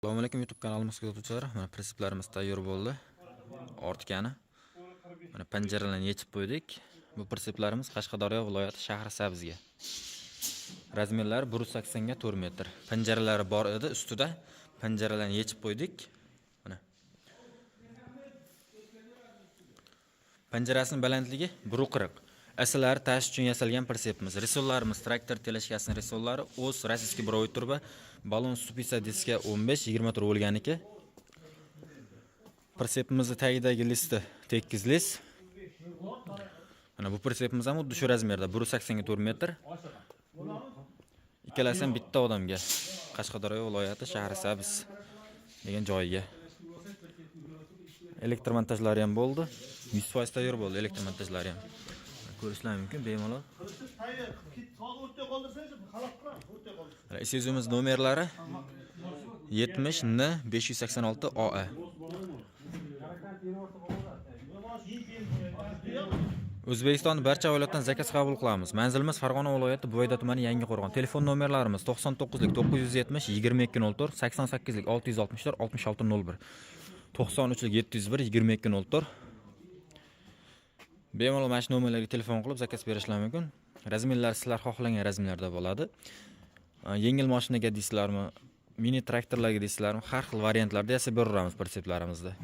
Assalomu alaykum YouTube kanalimiz kuzatuvchilari. Mana prinsiplarimiz tayyor bo'ldi. Ortgani. Mana panjaralarni yechib qo'ydik. Bu prinsiplarimiz Qashqadaryo viloyati Shahrisabzga. Razmerlari 180 ga 4 metr. Panjaralari bor edi, ustida panjaralarni yechib qo'ydik. Mana. Panjarasining balandligi 1.40. Asalari tash uchun yasalgan prinsipimiz. Risollarimiz traktor teleshkasining risollari o'z rossiyskiy broy turba balon supisa diska 15-20 metr bo'lganiki. Prinsipimizning tagidagi listi tekis list. Mana bu prinsipimiz ham xuddi shu razmerda 180 ga 4 metr. Ikkalasi ham bitta odamga Qashqadaryo viloyati Shahrisabz degan joyiga. Elektr montajlari ham bo'ldi. 100% tayyor bo'ldi elektr montajlari ham. Ko'rishlar mumkin bemalol. Isuzimiz nomerlari 70 N 586 OA. O'zbekistonning barcha viloyatdan zakaz qabul qilamiz. Manzilimiz Farg'ona viloyati Buvayda tumani Yangiqo'rg'on. Telefon nomerlarimiz 99 970 2204, 88 664 6601, 93 701 2204. Bemalol mana shu nomerlarga telefon qilib zakaz berishlar mumkin. Razmerlar sizlar xohlagan razmerlarda bo'ladi. Yengil mashinaga deysizlarmi, mini traktorlarga deysizlarmi, har xil variantlarda yasab beramiz prinsiplarimizda.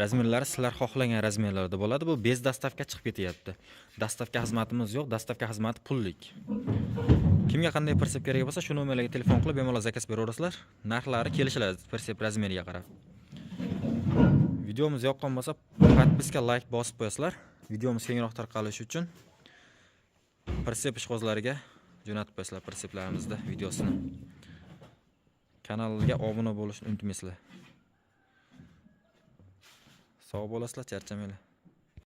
Razmerlar sizlar xohlagan razmerlarda bo'ladi. Bu bez dastavka chiqib ketyapti. Dastavka xizmatimiz yo'q, dastavka xizmati pullik. Kimga qanday prinsip kerak bo'lsa, shu nomerlarga telefon qilib bemalol zakaz beraverasizlar. Narxlari kelishiladi prinsip razmeriga qarab. Videomiz yoqqan bo'lsa, podpiska, like bosib qo'yasizlar. Videomiz kengroq tarqalishi uchun prinsip ishqozlariga jo'natib qo'yasizlar prinsiplarimizda videosini. Kanalga obuna bo'lishni unutmaysizlar. Sog' bo'lasizlar, charchamanglar.